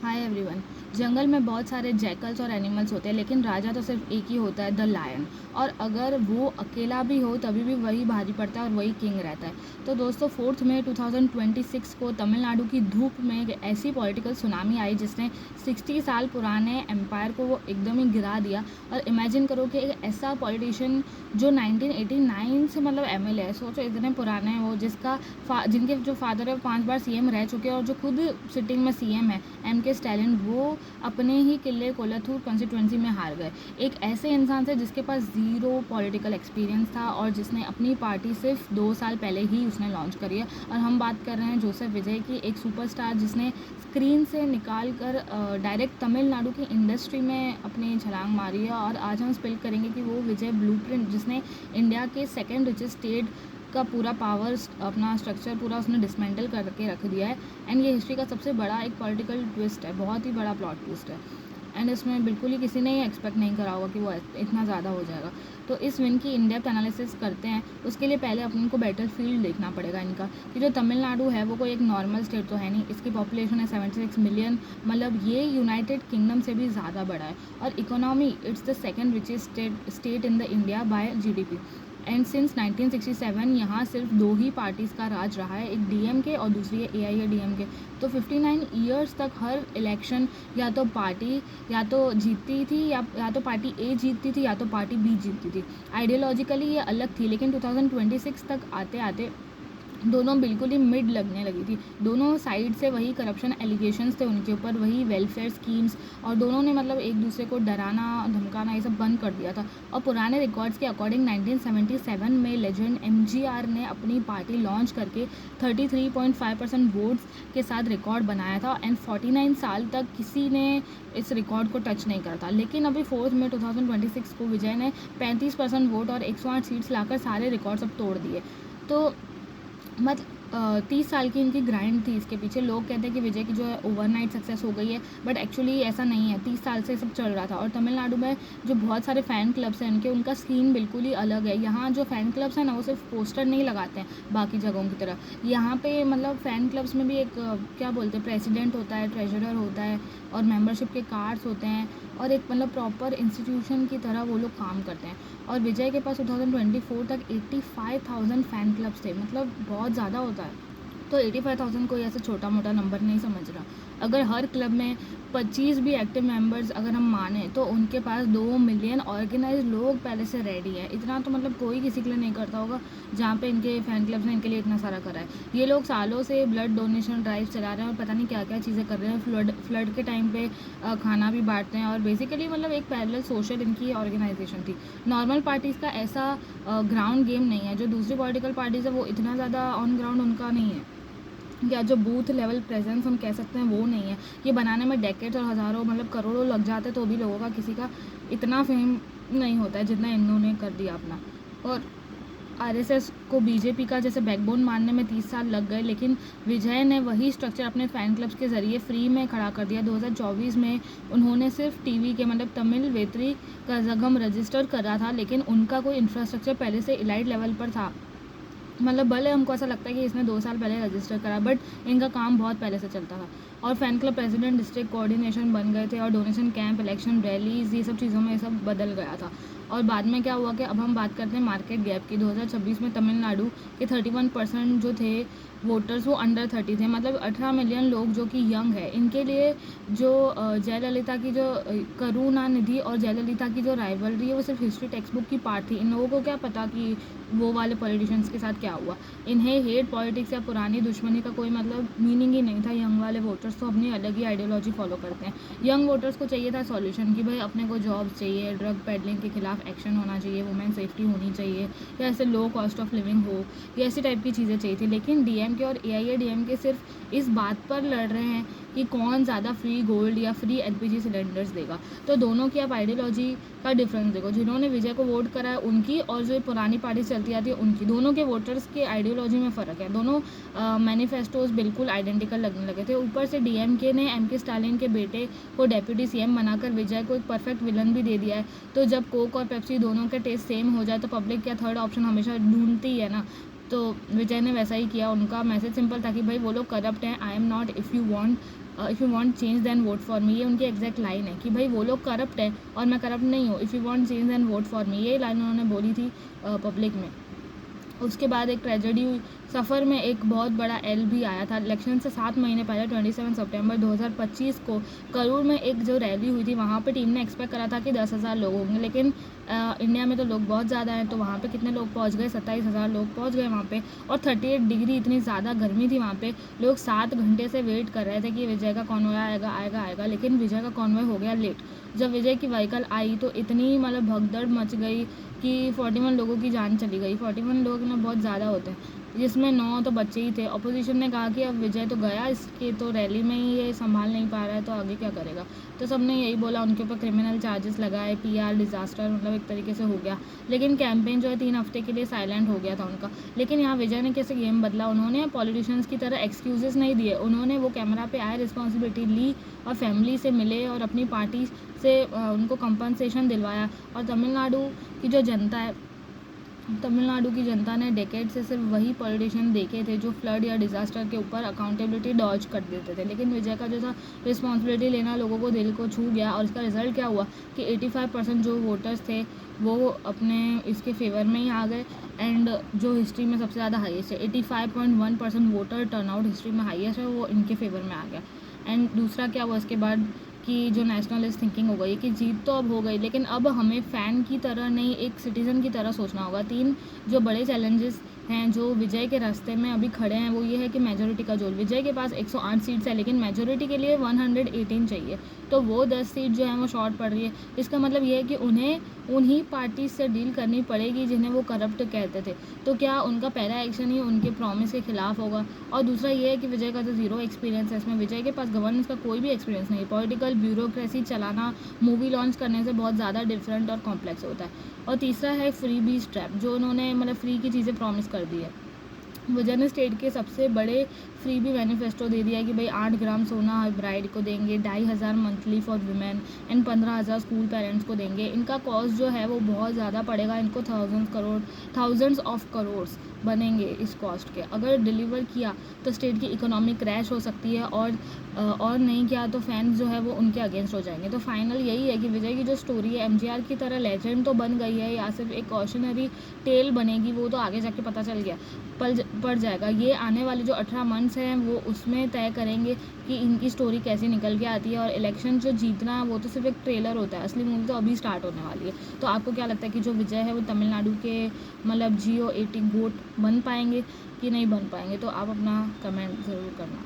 Hi everyone. जंगल में बहुत सारे जैकल्स और एनिमल्स होते हैं, लेकिन राजा तो सिर्फ एक ही होता है, द लायन। और अगर वो अकेला भी हो तभी भी वही भारी पड़ता है और वही किंग रहता है। तो दोस्तों 4 मई 2026 को तमिलनाडु की धूप में एक ऐसी पॉलिटिकल सुनामी आई जिसने 60 साल पुराने एम्पायर को वो एकदम ही गिरा दिया। और इमेजिन करो कि एक ऐसा पॉलिटिशियन जो 1989 से मतलब एमएलए है, सोचो इतने पुराने हैं वो, जिनके जो फादर है 5 बार सीएम रह चुके हैं और जो खुद सिटिंग में सीएम है, एमके स्टैलिन, वो अपने ही किले कोलथूर कॉन्स्टिट्यूंसी में हार गए। एक ऐसे इंसान से जिसके पास ज़ीरो पॉलिटिकल एक्सपीरियंस था और जिसने अपनी पार्टी सिर्फ 2 साल पहले ही उसने लॉन्च करी है। और हम बात कर रहे हैं जोसेफ विजय की, एक सुपरस्टार जिसने स्क्रीन से निकाल कर डायरेक्ट तमिलनाडु की इंडस्ट्री में अपनी छलांग मारी है। और आज हम स्पिल करेंगे कि वो विजय ब्लूप्रिंट, जिसने इंडिया के सेकेंड रिचेस्ट स्टेट का पूरा पावर, अपना स्ट्रक्चर पूरा उसने डिसमेंटल करके रख दिया है। एंड ये हिस्ट्री का सबसे बड़ा एक पॉलिटिकल ट्विस्ट है, बहुत ही बड़ा प्लॉट ट्विस्ट है। एंड इसमें बिल्कुल ही किसी ने एक्सपेक्ट नहीं करा होगा कि वो इतना ज़्यादा हो जाएगा। तो इस विन की इन डेप्थ एनालिसिस करते हैं। उसके लिए पहले अपन को बैटल फील्ड देखना पड़ेगा इनका, कि जो तमिलनाडु है वो कोई एक नॉर्मल स्टेट तो है नहीं। इसकी पॉपुलेशन है 76 मिलियन, मतलब ये यूनाइटेड किंगडम से भी ज़्यादा बड़ा है। और economy, it's the second richest state in the India by GDP. And since 1967 यहाँ सिर्फ 2 ही पार्टीज़ का राज रहा है, एक डीएमके और दूसरी है एआईएडीएमके। तो 59 ईयर्स तक हर इलेक्शन या तो पार्टी या तो जीतती थी या तो पार्टी ए जीतती थी या तो पार्टी बी जीतती थी। आइडियोलॉजिकली ये अलग थी, लेकिन 2026 तक आते आते दोनों बिल्कुल ही मिड लगने लगी थी। दोनों साइड से वही करप्शन एलिगेशंस थे उनके ऊपर, वही वेलफेयर स्कीम्स, और दोनों ने मतलब एक दूसरे को डराना धमकाना ये सब बंद कर दिया था। और पुराने रिकॉर्ड्स के अकॉर्डिंग 1977 में लेजेंड एमजीआर ने अपनी पार्टी लॉन्च करके 33.5% वोट्स के साथ रिकॉर्ड बनाया था। एंड 49 साल तक किसी ने इस रिकॉर्ड को टच नहीं करा था। लेकिन अभी 4 मई 2026 को विजय ने 35% वोट और 108 सीट्स लाकर सारे रिकॉर्ड सब तोड़ दिए। तो 30 साल की इनकी ग्राइंड थी इसके पीछे। लोग कहते हैं कि विजय की जो है ओवरनाइट सक्सेस हो गई है, बट एक्चुअली ऐसा नहीं है। 30 साल से सब चल रहा था। और तमिलनाडु में जो बहुत सारे फ़ैन क्लब्स हैं इनके, उनका सीन बिल्कुल ही अलग है। यहाँ जो फ़ैन क्लब्स हैं ना, वो सिर्फ पोस्टर नहीं लगाते हैं बाकी जगहों की तरह। यहाँ पे मतलब फ़ैन क्लब्स में भी एक क्या बोलते हैं, प्रेसिडेंट होता है, ट्रेजरर होता है, और मेंबरशिप के कार्ड्स होते हैं, और एक मतलब प्रॉपर इंस्टीट्यूशन की तरह वो लोग काम करते हैं। और विजय के पास 2024 तक 85,000 फ़ैन क्लब्स थे, मतलब बहुत ज़्यादा होता है। तो 85,000 कोई ऐसा छोटा मोटा नंबर नहीं समझ रहा। अगर हर क्लब में 25 भी एक्टिव मेंबर्स अगर हम माने, तो उनके पास 2 मिलियन ऑर्गेनाइज लोग पहले से रेडी है। इतना तो मतलब कोई किसी के लिए नहीं करता होगा जहाँ पे इनके फ़ैन क्लब्स ने इनके लिए इतना सारा करा है। ये लोग सालों से ब्लड डोनेशन ड्राइव चला रहे हैं और पता नहीं क्या क्या चीज़ें कर रहे हैं। फ्लड के टाइम पे खाना भी बांटते हैं। और बेसिकली मतलब एक पैरेलल सोशल इनकी ऑर्गेनाइजेशन थी। नॉर्मल पार्टीज़ का ऐसा ग्राउंड गेम नहीं है। जो दूसरी पॉलिटिकल पार्टीज़ है वो इतना ज़्यादा ऑन ग्राउंड उनका नहीं है, या जो बूथ लेवल प्रेजेंस हम कह सकते हैं वो नहीं है। ये बनाने में डेकेड्स और हज़ारों मतलब करोड़ों लग जाते, तो भी लोगों का किसी का इतना फेम नहीं होता है जितना इन्होंने कर दिया अपना। और आरएसएस को बीजेपी का जैसे बैकबोन मानने में 30 साल लग गए, लेकिन विजय ने वही स्ट्रक्चर अपने फ़ैन क्लब्स के ज़रिए फ्री में खड़ा कर दिया। 2024 में उन्होंने सिर्फ टीवी के मतलब तमिल वेत्री का जगम रजिस्टर करा था, लेकिन उनका कोई इंफ्रास्ट्रक्चर पहले से इलाइट लेवल पर था। मतलब भले हमको ऐसा लगता है कि इसने 2 साल पहले रजिस्टर करा, बट इनका काम बहुत पहले से चलता था। और fan club president, district coordination बन गए थे, और डोनेशन कैंप, इलेक्शन रैलीज, ये सब चीज़ों में ये सब बदल गया था। और बाद में क्या हुआ कि अब हम बात करते हैं मार्केट गैप की। 2026 में तमिलनाडु के 31% जो थे वोटर्स, वो अंडर 30 थे। मतलब 18 मिलियन लोग जो कि यंग है। इनके लिए जो जयललिता की जो करुणानिधि और जयललिता की जो राइवलरी है वो सिर्फ हिस्ट्री टेक्स्ट बुक की पार्ट थी। इन लोगों को क्या पता कि वो वाले पॉलिटिशियंस के साथ क्या हुआ। इन्हें हेट पॉलिटिक्स या पुरानी दुश्मनी का कोई मतलब मीनिंग ही नहीं था। यंग वाले वोटर्स तो अपनी अलग ही आइडियोलॉजी फॉलो करते हैं। यंग वोटर्स को चाहिए था सॉल्यूशन, कि भाई अपने को जॉब्स चाहिए, ड्रग पेडलिंग के खिलाफ एक्शन होना चाहिए, वुमेन सेफ्टी होनी चाहिए, या ऐसे लो कॉस्ट ऑफ लिविंग हो, या ऐसी टाइप की चीज़ें चाहिए थी। लेकिन डीएमके और एआईएडीएमके सिर्फ इस बात पर लड़ रहे हैं कि कौन ज़्यादा फ्री गोल्ड या फ्री एलपीजी सिलेंडर्स देगा। तो दोनों की आप आइडियोलॉजी का डिफरेंस देखो। जिन्होंने विजय को वोट करा है उनकी, और जो पुरानी पार्टी चलती आती है उनकी, दोनों के वोटर्स के आइडियोलॉजी में फ़र्क है। दोनों मैनिफेस्टोज बिल्कुल आइडेंटिकल लगने लगे थे। ऊपर से डीएमके ने एमके स्टालिन के बेटे को डेप्यूटी सीएम बनाकर विजय को एक परफेक्ट विलन भी दे दिया है। तो जब कोक और पेप्सी दोनों के टेस्ट सेम हो जाए तो पब्लिक क्या थर्ड ऑप्शन हमेशा ढूंढती है ना। तो विजय ने वैसा ही किया। उनका मैसेज सिंपल था कि भाई वो लोग करप्ट हैं, I am not, if you want if you want change then vote for me, ये उनकी एग्जैक्ट लाइन है कि भाई वो लोग करप्ट है और मैं करप्ट नहीं हूँ, if you want change then vote for me, ये लाइन उन्होंने बोली थी पब्लिक में। उसके बाद एक ट्रेजेडी हुई, सफ़र में एक बहुत बड़ा एल भी आया था। इलेक्शन से 7 महीने पहले 27 सितंबर 2025 को करूर में एक जो रैली हुई थी, वहाँ पे टीम ने एक्सपेक्ट करा था कि 10,000 लोग होंगे, लेकिन इंडिया में तो लोग बहुत ज़्यादा हैं, तो वहाँ पे कितने लोग पहुँच गए, 27,000 लोग पहुँच गए वहाँ पे। और 38 डिग्री इतनी ज़्यादा गर्मी थी वहाँ पे, लोग 7 घंटे से वेट कर रहे थे कि विजय का कॉन्वॉय आएगा आएगा आएगा, लेकिन विजय का कॉन्वॉय हो गया लेट। जब विजय की व्हीकल आई तो इतनी मतलब भगदड़ मच गई कि 41 लोगों की जान चली गई। 41 लोग ना बहुत ज़्यादा होते हैं, जिसमें 9 तो बच्चे ही थे। अपोजिशन ने कहा कि अब विजय तो गया, इसके तो रैली में ही ये संभाल नहीं पा रहा है, तो आगे क्या करेगा। तो सबने यही बोला, उनके ऊपर क्रिमिनल चार्जेस लगाए, PR डिज़ास्टर, मतलब एक तरीके से हो गया। लेकिन कैंपेन जो है 3 हफ्ते के लिए साइलेंट हो गया था उनका। लेकिन यहाँ विजय ने कैसे गेम बदला, उन्होंने पॉलिटिशियंस की तरह एक्सक्यूजेस नहीं दिए, उन्होंने वो कैमरा पे आए, रिस्पॉन्सिबिलिटी ली और फैमिली से मिले और अपनी पार्टी से उनको कंपनसेशन दिलवाया। और तमिलनाडु की जो जनता है, तमिलनाडु की जनता ने डेकेड से सिर्फ वही पॉलिटिशियन देखे थे जो फ्लड या डिज़ास्टर के ऊपर अकाउंटेबिलिटी डॉज कर देते थे, लेकिन विजय का जो था रिस्पॉन्सिबिलिटी लेना लोगों को दिल को छू गया। और इसका रिजल्ट क्या हुआ कि 85% जो वोटर्स थे वो अपने इसके फेवर में ही आ गए। एंड जो हिस्ट्री में सबसे ज़्यादा हाईएस्ट है, 85.1% वोटर टर्नआउट हिस्ट्री में हाईएस्ट है, वो इनके फेवर में आ गया। एंड दूसरा क्या हुआ इसके बाद कि जो नेशनलिस्ट थिंकिंग हो गई कि जीत तो अब हो गई, लेकिन अब हमें फ़ैन की तरह नहीं, एक सिटीज़न की तरह सोचना होगा। 3 जो बड़े चैलेंजेस हैं जो विजय के रास्ते में अभी खड़े हैं, वो ये है कि मेजोरिटी का जोल। विजय के पास 108 सीट्स है, लेकिन मेजोरिटी के लिए 118 चाहिए, तो वो 10 सीट जो है वो शॉर्ट पड़ रही है। इसका मतलब ये है कि उन्हें उन्हीं पार्टी से डील करनी पड़ेगी जिन्हें वो करप्ट कहते थे। तो क्या उनका पहला एक्शन ही उनके प्रॉमिस के खिलाफ होगा। और दूसरा ये है कि विजय का तो ज़ीरो एक्सपीरियंस है इसमें, विजय के पास गवर्नेंस का कोई भी एक्सपीरियंस नहीं है। पॉलिटिकल ब्यूरोक्रेसी चलाना मूवी लॉन्च करने से बहुत ज़्यादा डिफरेंट और कॉम्प्लेक्स होता है। और तीसरा है फ्री बीज ट्रैप, जो उन्होंने मतलब फ्री की चीज़ें प्रॉमिस कर दी है। विजय ने स्टेट के सबसे बड़े फ्री भी मैनिफेस्टो दे दिया है कि भाई 8 ग्राम सोना ब्राइड को देंगे, 2,500 monthly for women and 15,000 school parents को देंगे। इनका कॉस्ट जो है वो बहुत ज़्यादा पड़ेगा, इनको थाउजेंड्स ऑफ करोड्स बनेंगे इस कॉस्ट के। अगर डिलीवर किया तो स्टेट की इकोनॉमी क्रैश हो सकती है, और नहीं किया तो फैंस जो है वो उनके अगेंस्ट हो जाएंगे। तो फाइनल यही है कि विजय की जो स्टोरी है MGR की तरह लेजेंड तो बन गई है, या सिर्फ एक कॉशनरी टेल बनेगी, वो तो आगे जाके पता चल गया पड़ जाएगा। ये आने वाले जो 18 मंथ्स हैं वो उसमें तय करेंगे कि इनकी स्टोरी कैसे निकल के आती है। और इलेक्शन जो जीतना है वो तो सिर्फ एक ट्रेलर होता है, असली मूवी तो अभी स्टार्ट होने वाली है। तो आपको क्या लगता है कि जो विजय है वो तमिलनाडु के मतलब G80 गोट बन पाएंगे कि नहीं बन पाएंगे, तो आप अपना कमेंट ज़रूर करना।